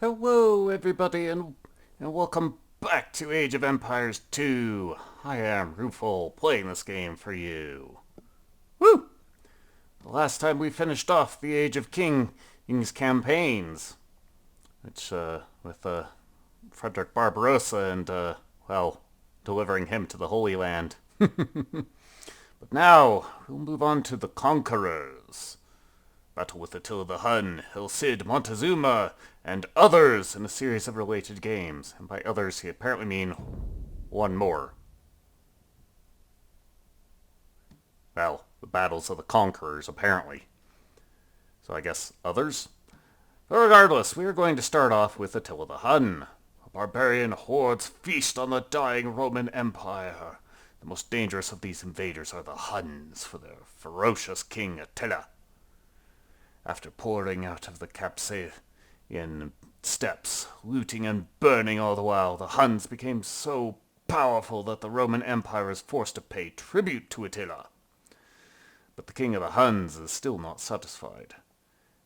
Hello, everybody, and welcome back to Age of Empires 2. I am Rufal, playing this game for you. Woo! The last time we finished off the Age of King's campaigns, which, with, Frederick Barbarossa and, delivering him to the Holy Land. But now, we'll move on to the Conquerors. Battle with Attila the Hun, El Cid, Montezuma, and others in a series of related games. And by others, he apparently mean one more. Well, the battles of the conquerors, apparently. So I guess others? But regardless, we are going to start off with Attila the Hun. A barbarian hordes feast on the dying Roman Empire. The most dangerous of these invaders are the Huns, for their ferocious king Attila. After pouring out of the Capsaean steppes, looting and burning all the while, the Huns became so powerful that the Roman Empire is forced to pay tribute to Attila. But the king of the Huns is still not satisfied,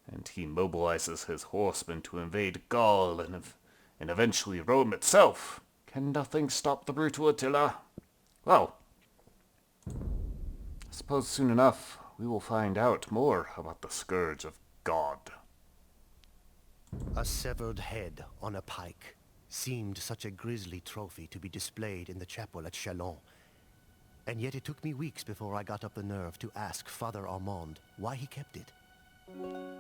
and he mobilizes his horsemen to invade Gaul and eventually Rome itself. Can nothing stop the brutal Attila? Well, I suppose soon enough we will find out more about the Scourge of God. A severed head on a pike seemed such a grisly trophy to be displayed in the chapel at Chalons. And yet it took me weeks before I got up the nerve to ask Father Armand why he kept it.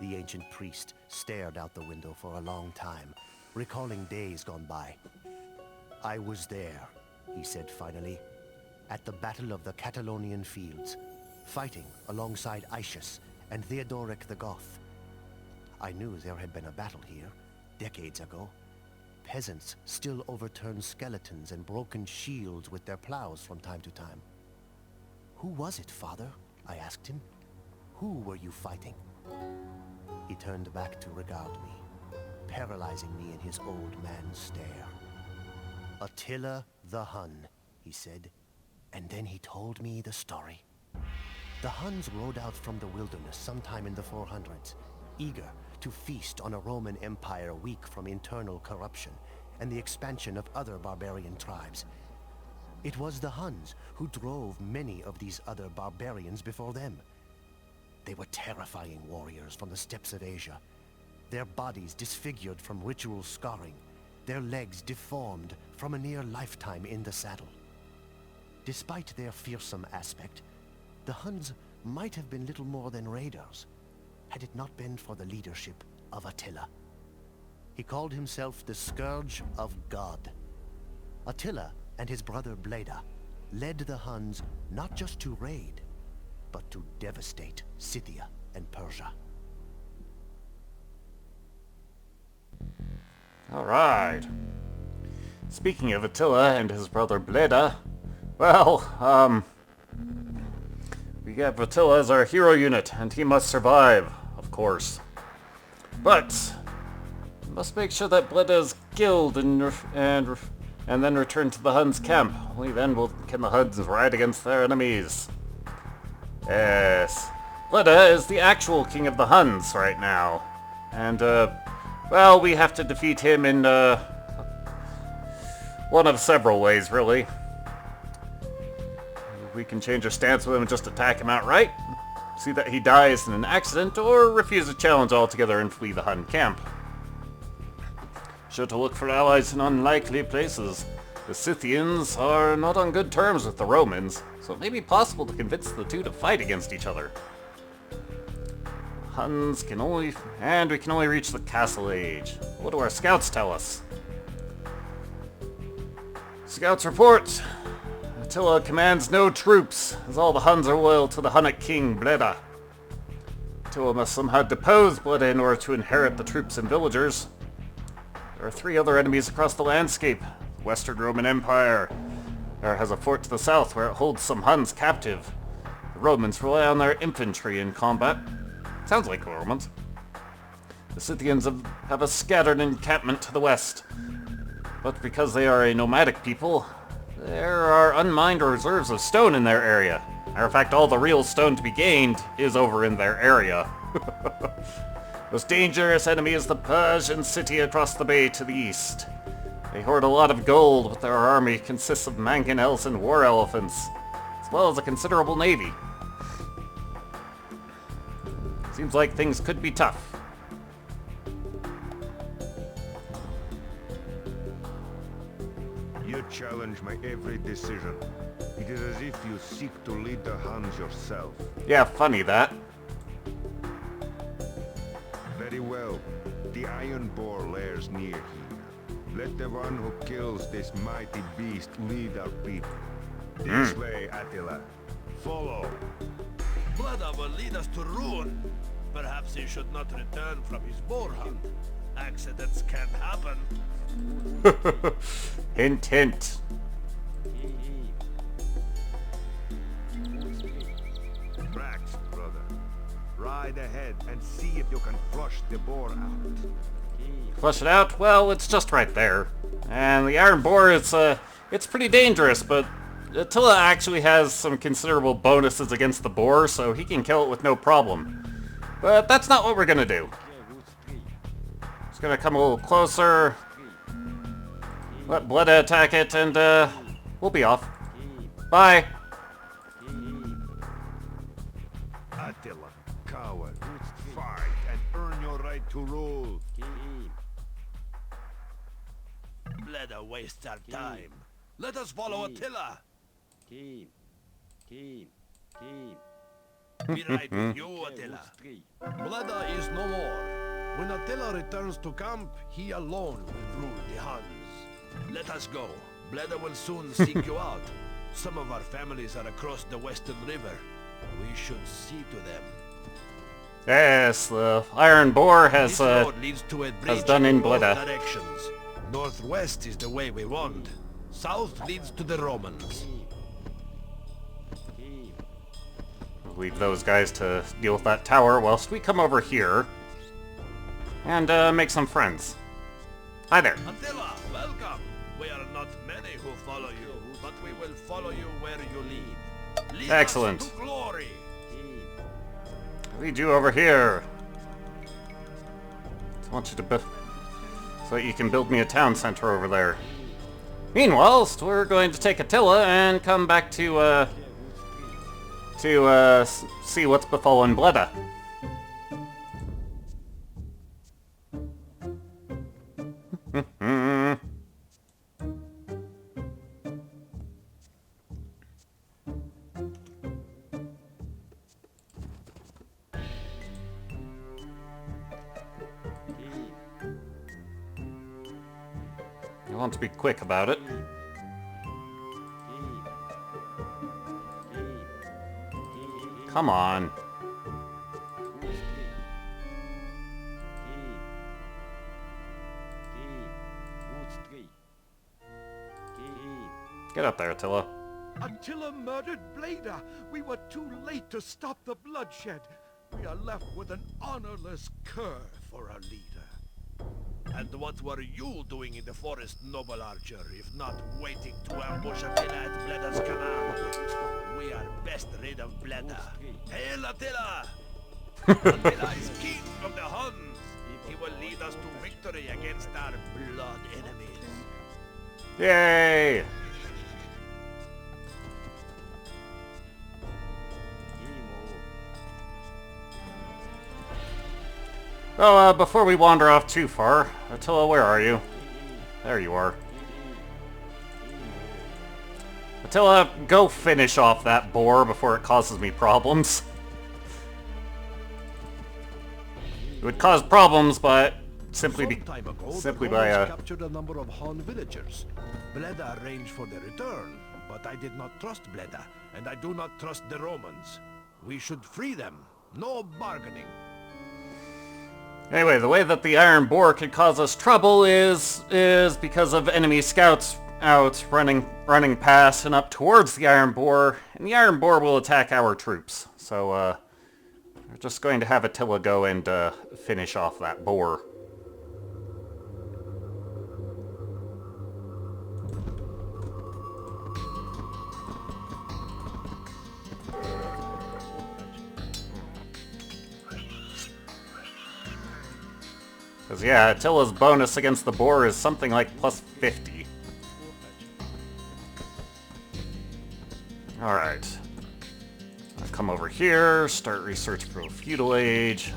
The ancient priest stared out the window for a long time, recalling days gone by. "I was there," he said finally, "at the Battle of the Catalonian Fields, fighting alongside Aetius and Theodoric the Goth. I knew there had been a battle here, decades ago. Peasants still overturned skeletons and broken shields with their plows from time to time. Who was it, Father? I asked him. Who were you fighting? He turned back to regard me, paralyzing me in his old man's stare. Attila the Hun, he said, and then he told me the story. The Huns rode out from the wilderness sometime in the 400s, eager to feast on a Roman Empire weak from internal corruption and the expansion of other barbarian tribes. It was the Huns who drove many of these other barbarians before them. They were terrifying warriors from the steppes of Asia, their bodies disfigured from ritual scarring, their legs deformed from a near lifetime in the saddle. Despite their fearsome aspect, the Huns might have been little more than raiders, had it not been for the leadership of Attila. He called himself the Scourge of God. Attila and his brother Bleda led the Huns not just to raid, but to devastate Scythia and Persia. Alright. Speaking of Attila and his brother Bleda, we have Attila as our hero unit, and he must survive, of course. But we must make sure that Bleda is killed and then return to the Huns' camp. Only then can the Huns ride against their enemies. Yes. Bleda is the actual king of the Huns right now. And, we have to defeat him in, one of several ways, really. We can change our stance with him and just attack him outright, see that he dies in an accident, or refuse a challenge altogether and flee the Hun camp. Sure to look for allies in unlikely places. The Scythians are not on good terms with the Romans, so it may be possible to convince the two to fight against each other. We can only reach the Castle Age. What do our scouts tell us? Scouts report! Attila commands no troops, as all the Huns are loyal to the Hunnic king, Bleda. Attila must somehow depose Bleda in order to inherit the troops and villagers. There are 3 other enemies across the landscape. The Western Roman Empire has a fort to the south where it holds some Huns captive. The Romans rely on their infantry in combat. Sounds like the Romans. The Scythians have a scattered encampment to the west. But because they are a nomadic people, there are unmined reserves of stone in their area. Matter of fact, all the real stone to be gained is over in their area. Most dangerous enemy is the Persian city across the bay to the east. They hoard a lot of gold, but their army consists of mangonels and war elephants, as well as a considerable navy. Seems like things could be tough. You challenge my every decision. It is as if you seek to lead the Huns yourself. Yeah, funny that. Very well. The Iron Boar lairs near here. Let the one who kills this mighty beast lead our people. This way, Attila. Follow. Bleda will lead us to ruin. Perhaps he should not return from his boar hunt. Accidents can happen. Hint, hint. Brax, brother. Ride ahead and see if you can flush the boar out. Flush it out? Well, it's just right there. And the Iron Boar is, it's pretty dangerous, but Attila actually has some considerable bonuses against the boar, so he can kill it with no problem. But that's not what we're gonna do. Just gonna come a little closer, let Bleda attack it, and, we'll be off. Bye! Attila, coward, fight and earn your right to rule. Bleda wastes our time. Let us follow Attila. Be right with you, Attila. Bleda is no more. When Attila returns to camp, he alone will rule the Huns. Let us go. Bleda will soon seek you out. Some of our families are across the western river. We should see to them. Yes, the Iron Boar has, This road leads to a bridge done in both Bleda. directions. Northwest is the way we want. South leads to the Romans. Leave those guys to deal with that tower whilst we come over here and make some friends. Hi there. Attila, welcome. We are not many who follow you, but we will follow you where you lead. Lead Excellent. us to glory. Lead you over here. I want you to so that you can build me a town center over there. Meanwhile, we're going to take Attila and come back to see what's befallen Bleda. I want to be quick about it. Come on. Get up there, Attila. Attila murdered Bleda. We were too late to stop the bloodshed. We are left with an honorless cur for our leader. And what were you doing in the forest, noble archer, if not waiting to ambush Attila at Bleda's command? We are best rid of Bleda. Hail Attila! Attila is king of the Huns. He will lead us to victory against our blood enemies. Yay! Oh, before we wander off too far, Attila, where are you? There you are. Attila, go finish off that boar before it causes me problems. It would cause problems, but simply Some time ago, simply the by Romans captured a number of Hun villagers. Bleda arranged for their return, but I did not trust Bleda, and I do not trust the Romans. We should free them. No bargaining. Anyway, the way that the Iron Boar could cause us trouble is because of enemy scouts out running past and up towards the Iron Boar, and the Iron Boar will attack our troops. So, we're just going to have Attila go and finish off that boar. Because, yeah, Attila's bonus against the boar is something like plus 50. Alright. I'll come over here, start research for the feudal age.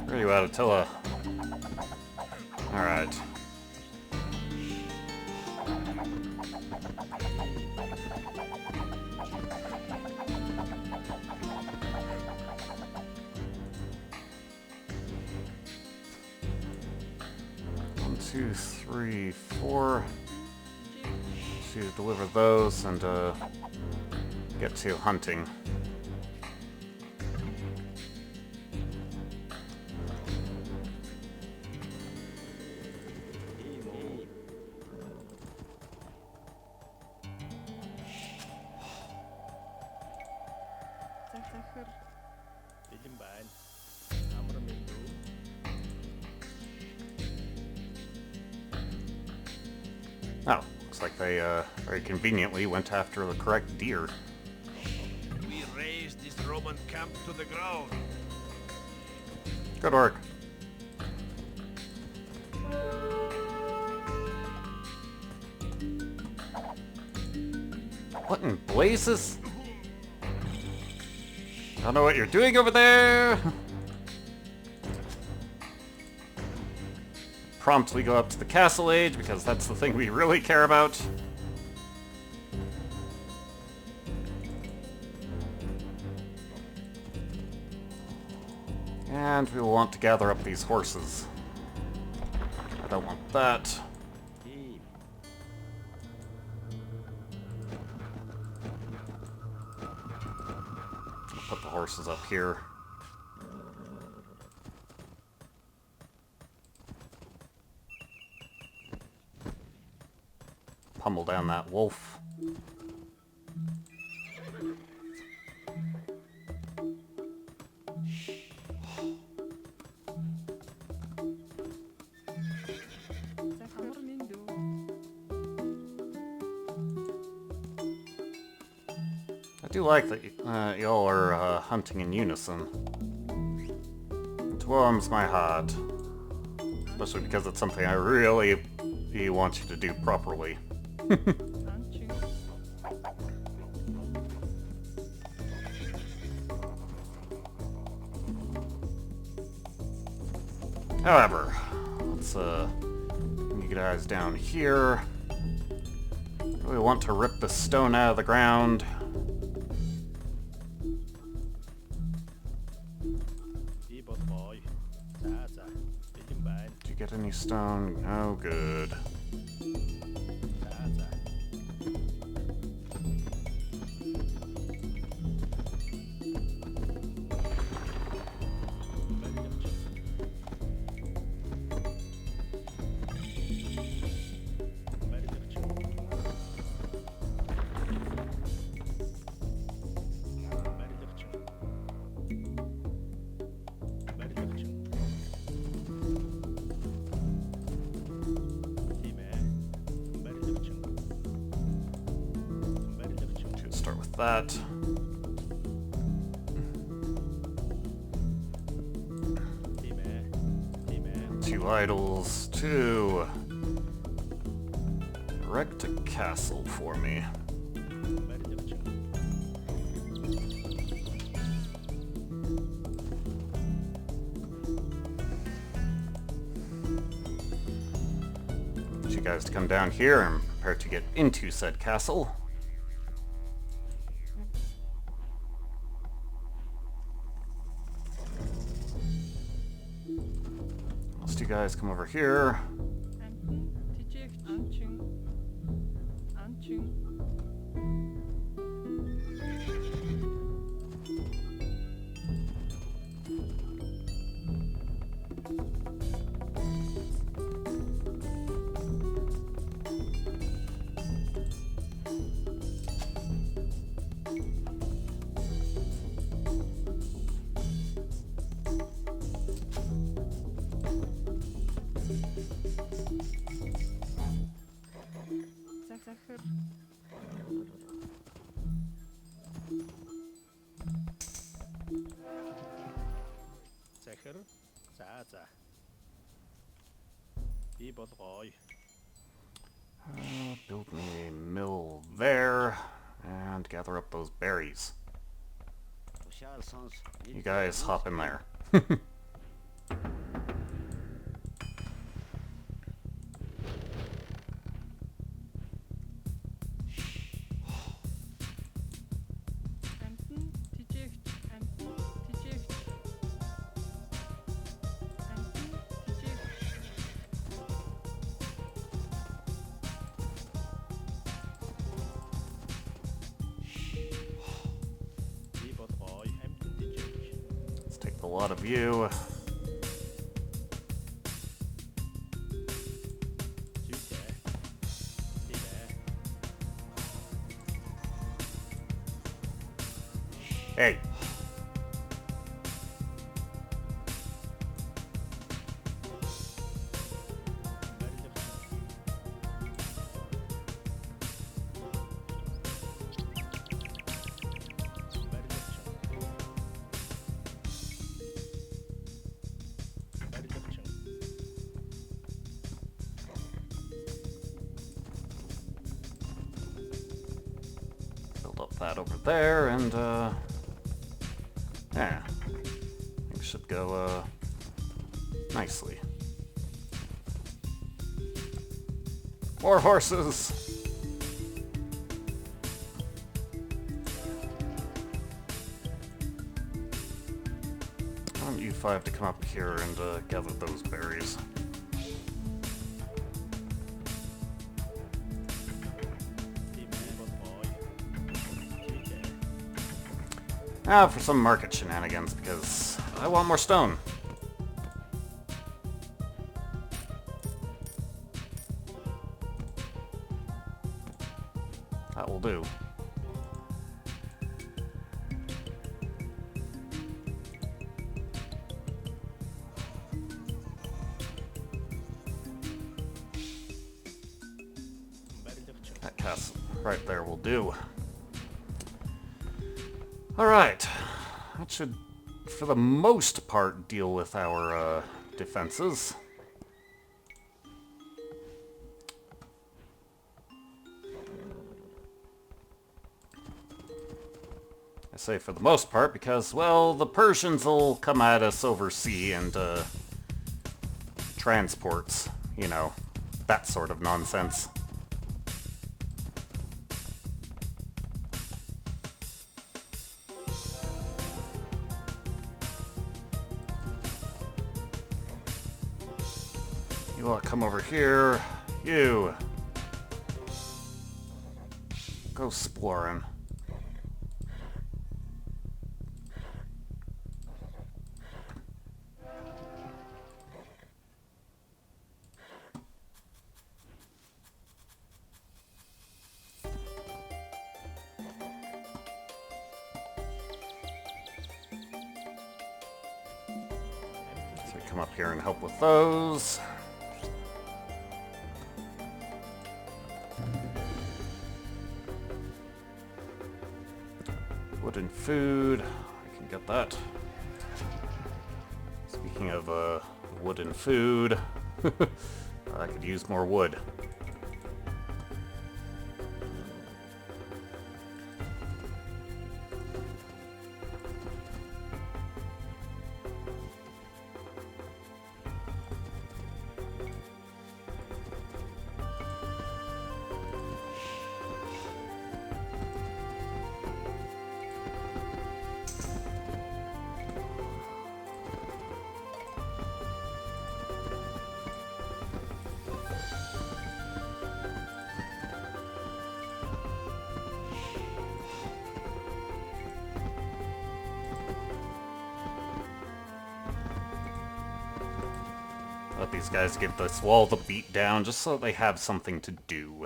Where are you at, Attila? Alright. One, two, three, four. To deliver those and get to hunting. Oh, looks like they very conveniently went after the correct deer. We razed this Roman camp to the ground. Good work. What in blazes? I don't know what you're doing over there! Promptly go up to the castle age, because that's the thing we really care about. And we will want to gather up these horses. I don't want that. Put the horses up here. Pummel down that wolf. I do like that y'all are hunting in unison. It warms my heart. Especially because it's something I really want you to do properly. However, let's bring you guys down here. We want to rip the stone out of the ground. Did you get any stone? Oh, good. Start with that. Two idols to erect a castle for me. Get you guys to come down here and prepare to get into said castle. You guys come over here. Zecher. Zaza. Ibodroy. Build me a mill there, and gather up those berries. You guys hop in there. Ibodroy. Empty the jug. Let's take a lot of you. Suke. Stille. Hey! Build up that over there, and, yeah. Things should go, nicely. More horses! I want you five to come up here and, gather those berries. Now for some market shenanigans, because I want more stone. That will do. That castle right there will do. Alright. That should, for the most part, deal with our defenses. I say for the most part because, well, the Persians will come at us over sea and transports, you know, that sort of nonsense. You want to come over here. You. Go exploring. So come up here and help with those. Wood and food. I can get that. Speaking of wood and food, I could use more wood. Let these guys get this wall to beat down just so they have something to do.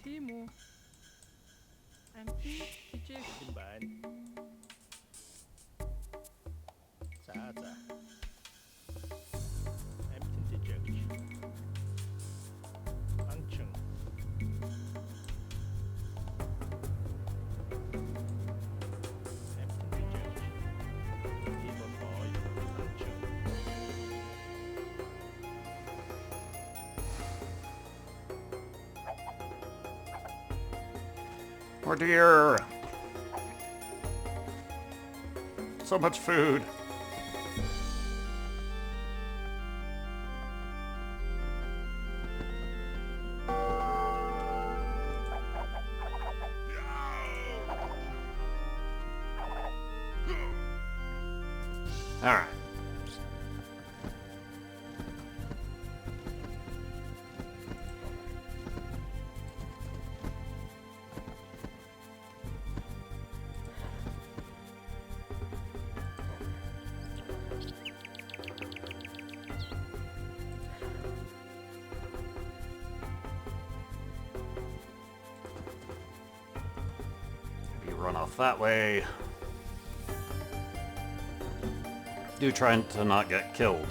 Timo. Empty the jug. Combine. Zaza. Empty the jug. Function. More deer! So much food! Alright. Maybe run off that way. Do trying to not get killed.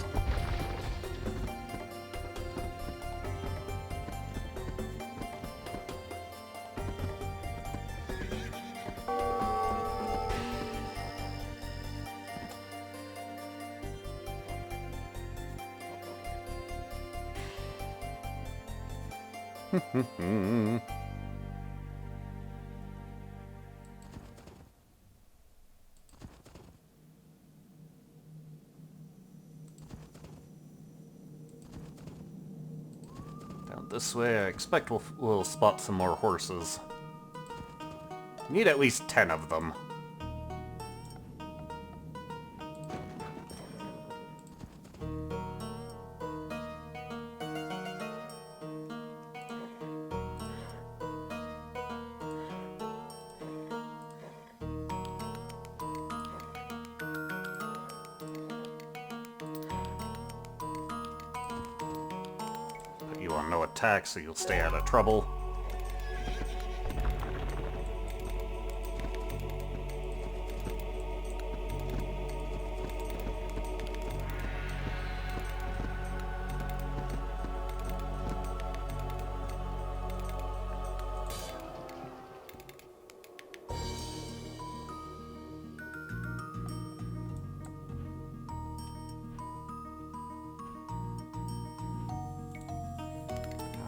Down this way, I expect we'll spot some more horses. Need at least 10 of them. Put you on no attack so you'll stay out of trouble.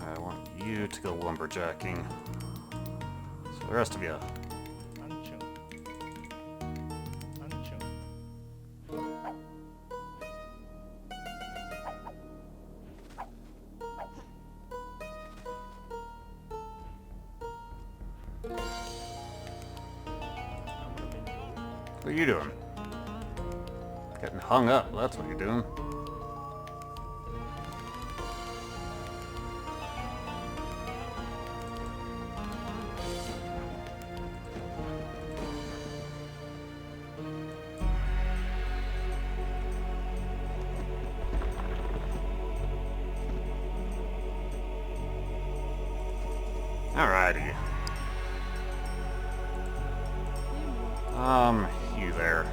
I want you to go lumberjacking. So the rest of you. Ancho. Ancho. What are you doing? Getting hung up, that's what you're doing. Alrighty. You there.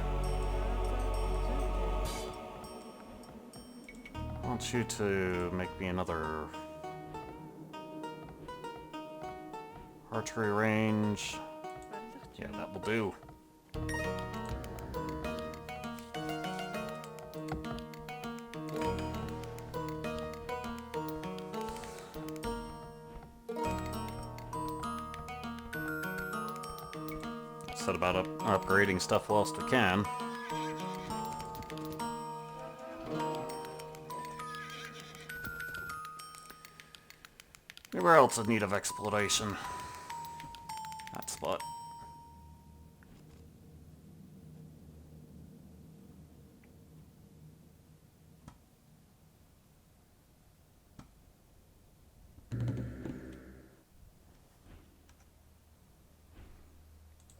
I want you to make me another archery range. Yeah, that will do. Set about upgrading stuff whilst we can. Anywhere else in need of exploration? That spot.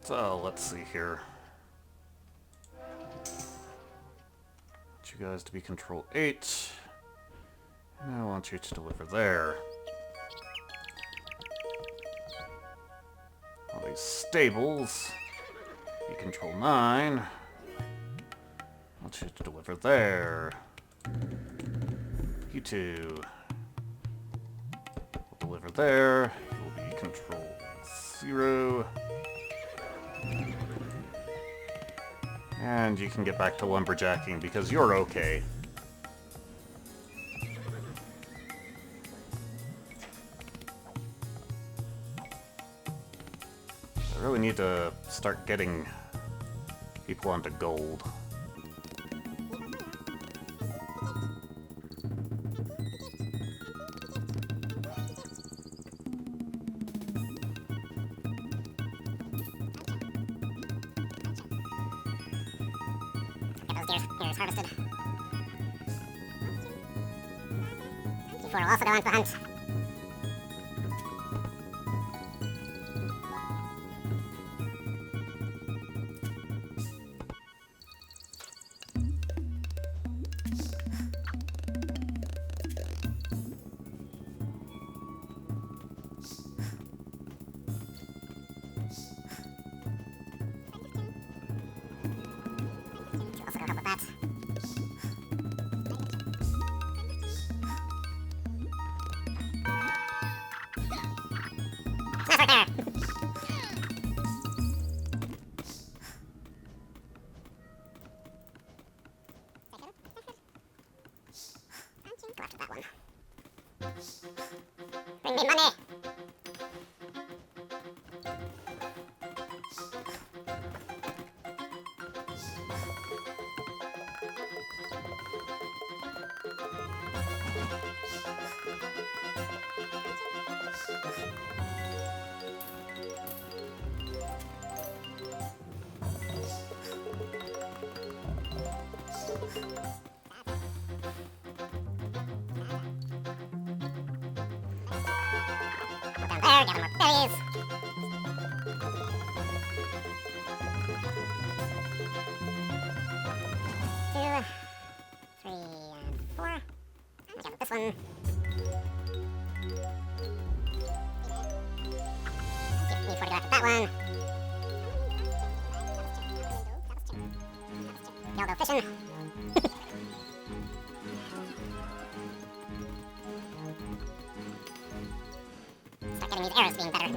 So, let's see here. Want you guys to be control 8. And I want you to deliver there. All these stables. Be control 9. I want you to deliver there. You two. Will deliver there. You will be control 0. And you can get back to lumberjacking because you're okay. really need to start getting people onto gold. Get those deers harvested. D4 will also go on to the hunt. Also go help with that. That's right there. Go after that one. Bring me money. Go down there, gather more berries. 2, 3, and 4. And gather this one. Need 4 to go after that one. Y'all go fishing. Start getting these arrows being better.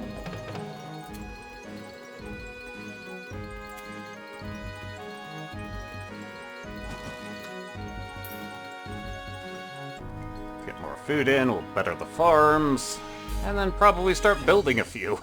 Get more food in, we'll better the farms, and then probably start building a few.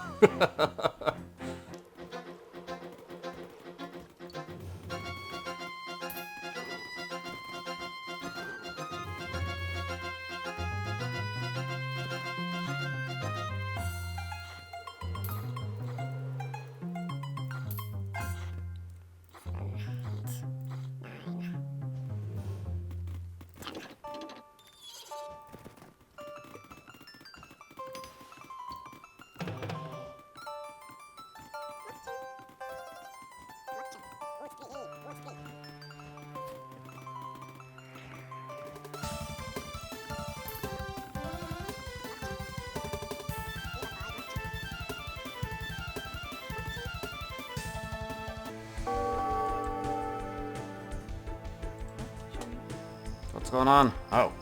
What's going on? Oh.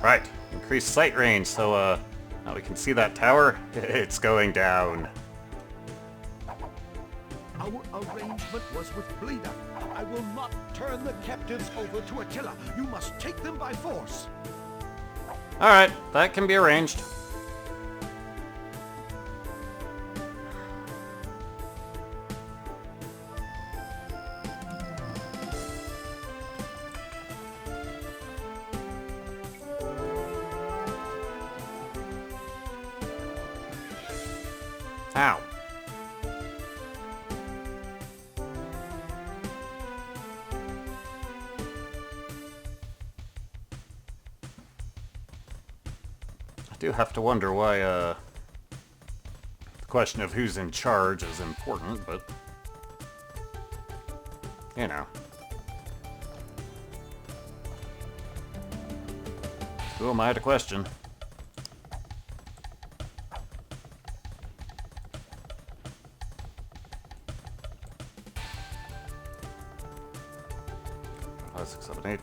Right. Increased sight range, so now we can see that tower. It's going down. Our arrangement was with Bleda. I will not turn the captives over to Attila. You must take them by force. Alright, that can be arranged. Ow. I do have to wonder why, the question of who's in charge is important, but, you know. Who am I to question? Five, 6, 7, 8.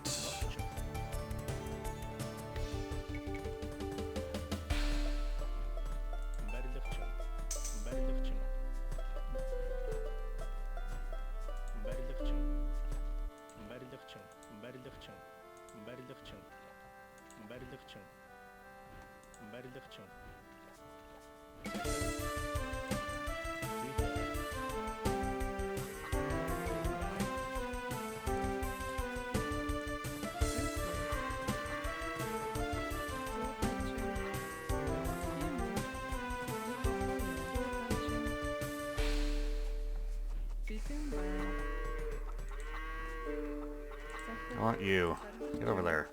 want you. Get over there.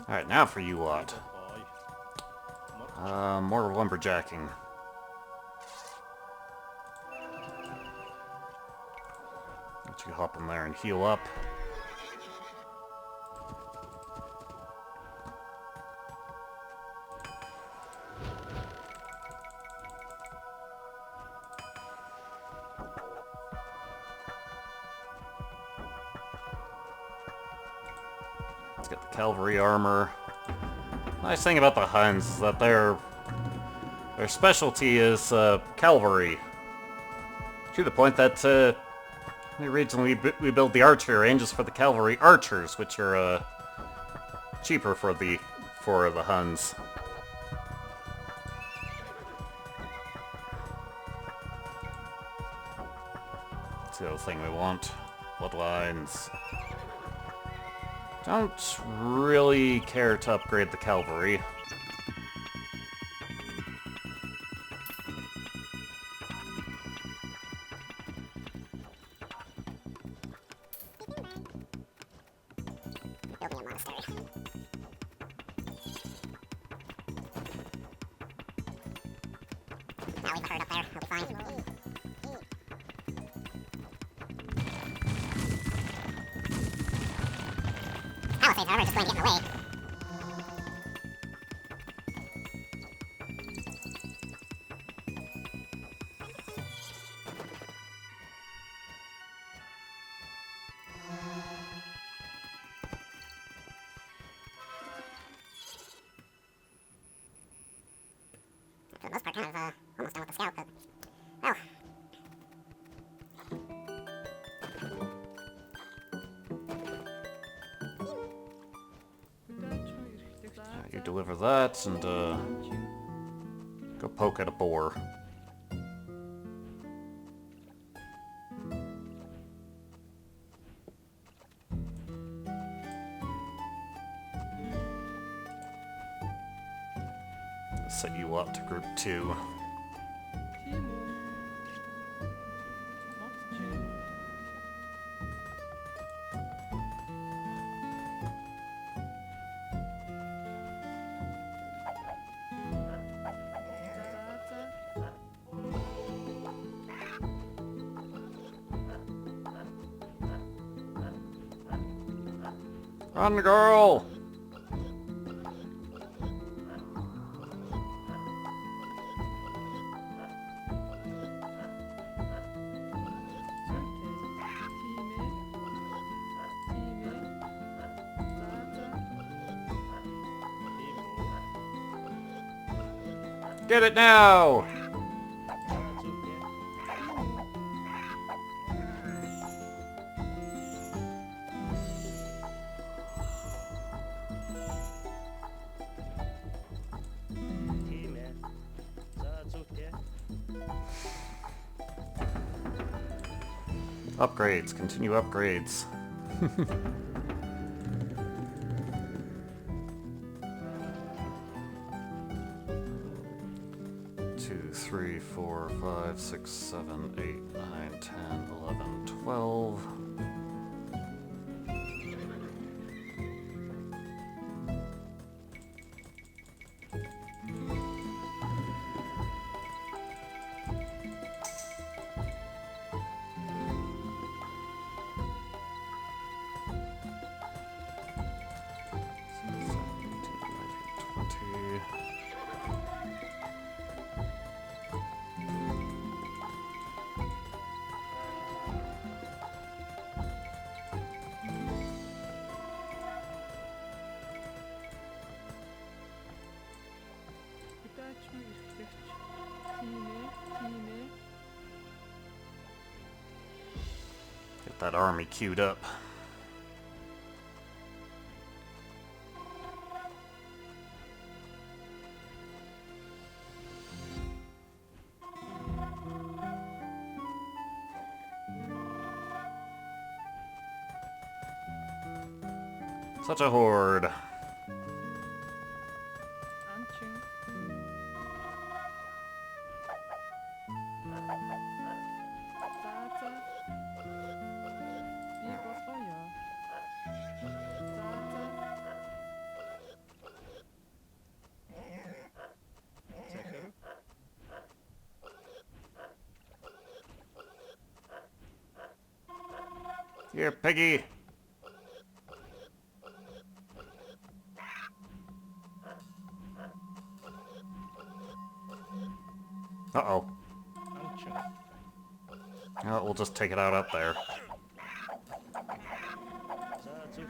Alright, now for you lot. More lumberjacking. Let you hop in there and heal up. Let's get the cavalry armor. Nice thing about the Huns is that their specialty is cavalry. To the point that the reason we build the archery range is for the cavalry archers, which are cheaper for the Huns. That's the other thing we want. Bloodlines. Don't really care to upgrade the cavalry. Building a monastery. Now leave the herd up there. We'll be fine. Palisades, however, are just going to get in the way. For the most part, kind of almost done with the scout, but well. You deliver that and go poke at a boar. Set you up to group 2. Run, girl! Get it now! Upgrades, continue upgrades. 2, 3, 4, 5, 6, 7, 8, 9, 10, 11, 12. Get that army queued up. Such a horde. Here, piggy. Uh-oh. Function. Oh, we'll just take it out up there. That's okay.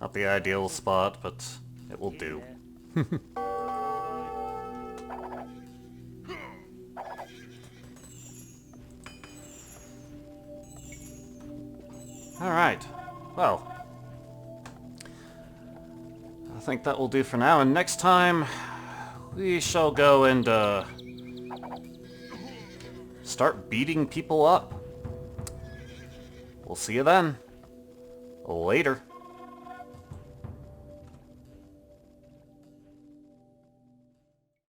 Not the ideal spot, but it will do. Alright. Well. I think that will do for now, and next time we shall go and start beating people up. We'll see you then. Later.